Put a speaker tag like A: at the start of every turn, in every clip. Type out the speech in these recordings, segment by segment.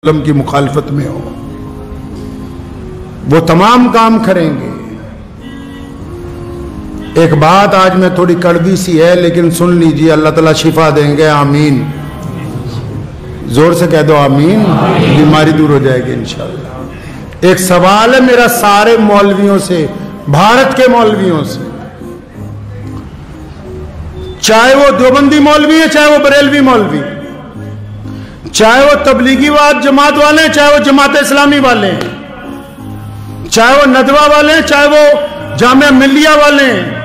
A: کی مخالفت میں ہو، وہ تمام کام کریں گے۔ ایک بات آج میں تھوڑی کڑوی سی ہے لیکن سن لیجیے، اللہ تعالیٰ شفا دیں گے، آمین۔ زور سے کہہ دو آمین، بیماری دور ہو جائے گی انشاءاللہ۔ ایک سوال ہے میرا سارے مولویوں سے، بھارت کے مولویوں سے، چاہے وہ دیوبندی مولوی ہے، چاہے وہ بریلوی مولوی، چاہے وہ تبلیغی جماعت والے ہیں، چاہے وہ جماعت اسلامی والے ہیں، چاہے وہ ندوہ والے ہیں، چاہے وہ جامعہ ملیہ والے ہیں،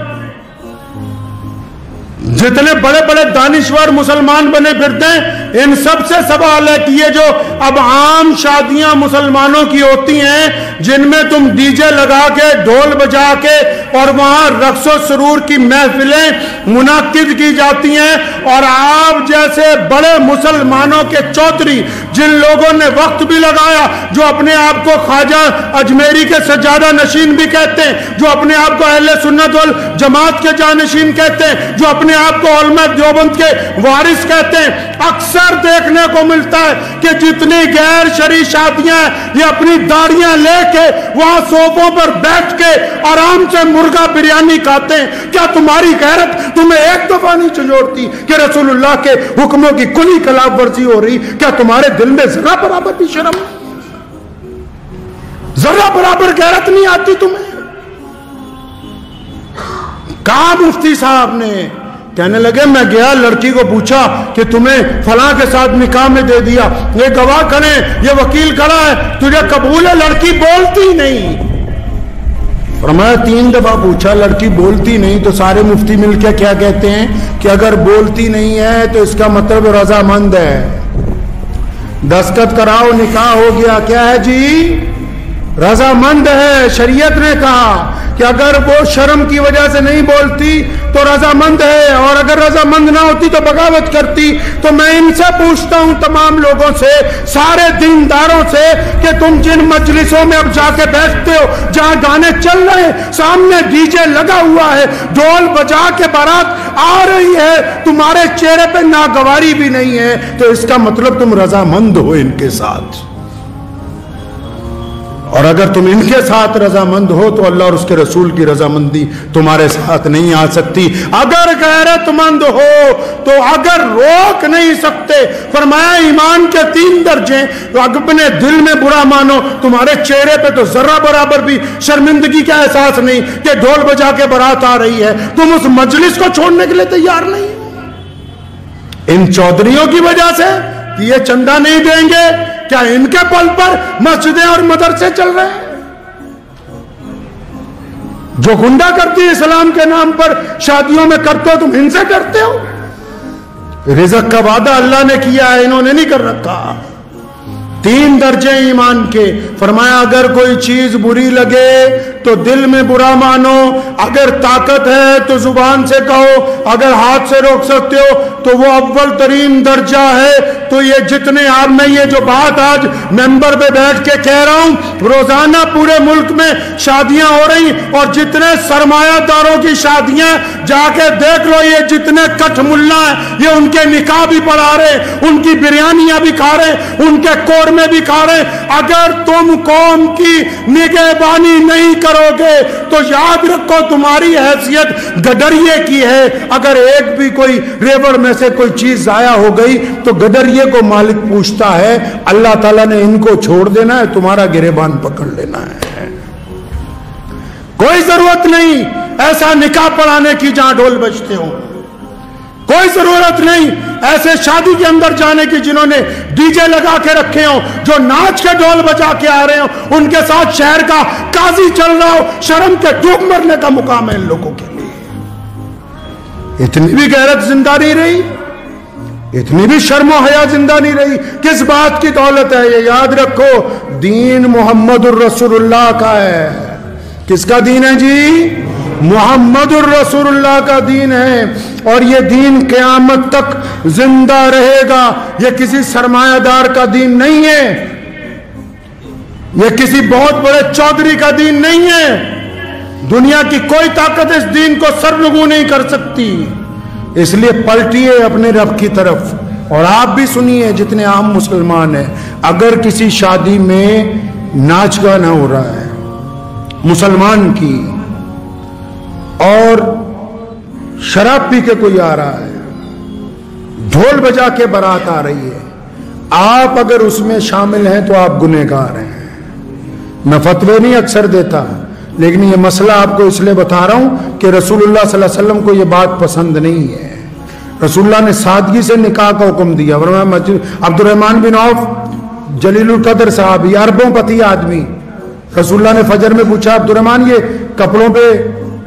A: جتنے بڑے بڑے دانشور مسلمان بنے پھرتے ہیں، ان سب سے سوال ہے کہ یہ جو اب عام شادیاں مسلمانوں کی ہوتی ہیں جن میں تم ڈی جے لگا کے ڈھول بجا کے اور وہاں رقص و سرور کی محفلیں منعقد کی جاتی ہیں، اور آپ جیسے بڑے مسلمانوں کے چودھری جن لوگوں نے وقت بھی لگایا، جو اپنے آپ کو خواجہ اجمیری کے سجادہ نشین بھی کہتے ہیں، جو اپنے آپ کو اہل سنت والجماعت کے جانشین کہتے ہیں، جو اپنے آپ کو علماء دیوبند کے وارث کہتے ہیں، اکثر دیکھنے کو ملتا ہے کہ جتنی غیر شرعی شادیاں ہیں یہ اپنی داڑیاں لے کے وہاں صوفوں پر بیٹھ کے آرام سے مرغا بریانی کھاتے ہیں۔ کیا تمہاری غیرت تمہیں ایک دفعہ نہیں چنجوڑتی کہ رسول اللہ کے حکموں کی کلی خلاف ورزی ہو رہی؟ کیا تمہارے دل میں ذرا برابر بھی شرم، ذرا برابر غیرت نہیں آتی تمہیں؟ کہا مفتی صاحب نے، کہنے لگے میں گیا، لڑکی کو پوچھا کہ تمہیں فلاں کے ساتھ نکاح میں دے دیا، یہ گواہ کھڑے، یہ وکیل کھڑا ہے، تجھے قبول ہے؟ لڑکی بولتی نہیں۔ فرمایا 3 دفعہ پوچھا، لڑکی بولتی نہیں، تو سارے مفتی مل کے کیا کہتے ہیں کہ اگر بولتی نہیں ہے تو اس کا مطلب رضامند ہے، دستخط کراؤ، نکاح ہو گیا۔ کیا ہے جی؟ رضامند ہے۔ شریعت نے کہا کہ اگر وہ شرم کی وجہ سے نہیں بولتی تو رضامند ہے، اور اگر رضامند نہ ہوتی تو بغاوت کرتی۔ تو میں ان سے پوچھتا ہوں، تمام لوگوں سے، سارے دینداروں سے، کہ تم جن مجلسوں میں اب جا کے بیٹھتے ہو جہاں گانے چل رہے ہیں، سامنے ڈی جے لگا ہوا ہے، ڈھول بجا کے بارات آ رہی ہے، تمہارے چہرے پہ ناگواری بھی نہیں ہے، تو اس کا مطلب تم رضامند ہو ان کے ساتھ۔ اور اگر تم ان کے ساتھ رضامند ہو تو اللہ اور اس کے رسول کی رضامندی تمہارے ساتھ نہیں آ سکتی۔ اگر غیرت مند ہو تو اگر روک نہیں سکتے، فرمایا ایمان کے 3 درجے، تو اپنے دل میں برا مانو، تمہارے چہرے پہ تو ذرا برابر بھی شرمندگی کا احساس نہیں کہ ڈھول بجا کے بارات آ رہی ہے، تم اس مجلس کو چھوڑنے کے لیے تیار نہیں۔ ان چودھریوں کی وجہ سے کہ یہ چندہ نہیں دیں گے، کیا ان کے پل پر مسجدیں اور مدرسے چل رہے ہیں؟ جو گنڈا کرتی اسلام کے نام پر شادیوں میں کرتے ہو، تم ان سے کرتے ہو؟ رزق کا وعدہ اللہ نے کیا ہے، انہوں نے نہیں کر رکھا۔ 3 درجے ایمان کے، فرمایا اگر کوئی چیز بری لگے تو دل میں برا مانو، اگر طاقت ہے تو زبان سے کہو، اگر ہاتھ سے روک سکتے ہو تو وہ اول ترین درجہ ہے۔ تو یہ جتنے آپ میں یہ جو بات آج ممبر پہ بیٹھ کے کہہ رہا ہوں، روزانہ پورے ملک میں شادیاں ہو رہی، اور جتنے سرمایہ داروں کی شادیاں جا کے دیکھ لو، یہ جتنے کٹھ ملا ہیں یہ ان کے نکاح بھی پڑھا رہے، ان کی بریانیاں بھی کھا رہے، ان کے کور میں بھی کھا رہے۔ اگر تم قوم کی نگہبانی نہیں کرو گے تو یاد رکھو تمہاری حیثیت گڈریے کی ہے۔ اگر ایک بھی کوئی ریوڑ میں سے کوئی چیز ضائع ہو گئی تو گڈریے کو مالک پوچھتا ہے، اللہ تعالیٰ نے ان کو چھوڑ دینا ہے، تمہارا گریبان پکڑ لینا ہے۔ کوئی ضرورت نہیں ایسا نکاح پڑھانے کی جہاں ڈھول بجتے ہوں، کوئی ضرورت نہیں ایسے شادی کے اندر جانے کی جنہوں نے ڈی جے لگا کے رکھے ہوں، جو ناچ کے ڈھول بجا کے آ رہے ہوں، ان کے ساتھ شہر کا قاضی چل رہا ہو۔ شرم کے ڈوب مرنے کا مقام ہے ان لوگوں کے لیے۔ اتنی بھی غیرت زندہ نہیں رہی، اتنی بھی شرم و حیا زندہ نہیں رہی۔ کس بات کی دولت ہے؟ یہ یاد رکھو، دین محمد الرسول اللہ کا ہے۔ کس کا دین ہے جی؟ محمد الرسول اللہ کا دین ہے، اور یہ دین قیامت تک زندہ رہے گا۔ یہ کسی سرمایہ دار کا دین نہیں ہے، یہ کسی بہت بڑے چودھری کا دین نہیں ہے۔ دنیا کی کوئی طاقت اس دین کو سرنگو نہیں کر سکتی۔ اس لیے پلٹیے اپنے رب کی طرف، اور آپ بھی سنیے جتنے عام مسلمان ہیں، اگر کسی شادی میں ناچ گانا ہو رہا ہے مسلمان کی اور شراب پی کے کوئی آ رہا ہے، ڈھول بجا کے بارات آ رہی ہے، آپ اگر اس میں شامل ہیں تو آپ گنہگار ہیں۔ میں فتوے نہیں اکثر دیتا، لیکن یہ مسئلہ آپ کو اس لیے بتا رہا ہوں کہ رسول اللہ صلی اللہ علیہ وسلم کو یہ بات پسند نہیں ہے۔ رسول اللہ نے سادگی سے نکاح کا حکم دیا۔ عبد الرحمن بن عوف جلیل القدر صحابی، اربوں پتی آدمی، رسول اللہ نے فجر میں پوچھا عبد الرحمن یہ کپڑوں پہ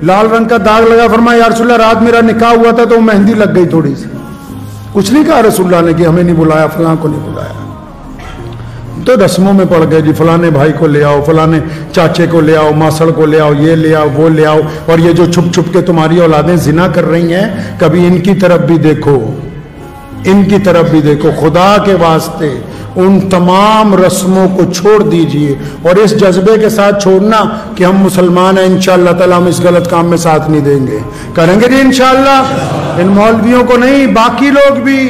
A: لال رنگ کا داغ لگا، فرمایا یا رسول اللہ رات میرا نکاح ہوا تھا تو مہندی لگ گئی تھوڑی سی۔ کچھ نہیں کہا رسول اللہ نے کہ ہمیں نہیں بلایا، فلاں کو نہیں بلایا، تو رسموں میں پڑ گئے جی فلانے بھائی کو لے آؤ، فلانے چاچے کو لے آؤ، ماسڑ کو لے آؤ، یہ لے آؤ، وہ لے آؤ، اور یہ جو چھپ چھپ کے تمہاری اولادیں زنا کر رہی ہیں کبھی ان کی طرف بھی دیکھو، ان کی طرف بھی دیکھو۔ خدا کے واسطے ان تمام رسموں کو چھوڑ دیجئے، اور اس جذبے کے ساتھ چھوڑنا کہ ہم مسلمان ہیں انشاءاللہ تعالیٰ ہم اس غلط کام میں ساتھ نہیں دیں گے، کریں گے جی انشاءاللہ۔ ان مولویوں کو نہیں، باقی لوگ بھی،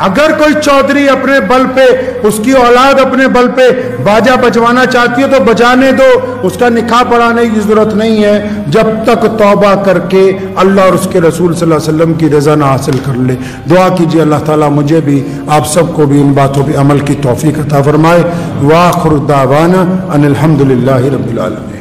A: اگر کوئی چودھری اپنے بل پہ، اس کی اولاد اپنے بل پہ باجا بجوانا چاہتی ہے تو بجانے دو، اس کا نکاح پڑھانے کی ضرورت نہیں ہے جب تک توبہ کر کے اللہ اور اس کے رسول صلی اللہ علیہ وسلم کی رضا نہ حاصل کر لے۔ دعا کیجئے اللہ تعالیٰ مجھے بھی آپ سب کو بھی ان باتوں پہ عمل کی توفیق عطا فرمائے۔ وآخر دعوانا ان الحمدللہ رب العالمین۔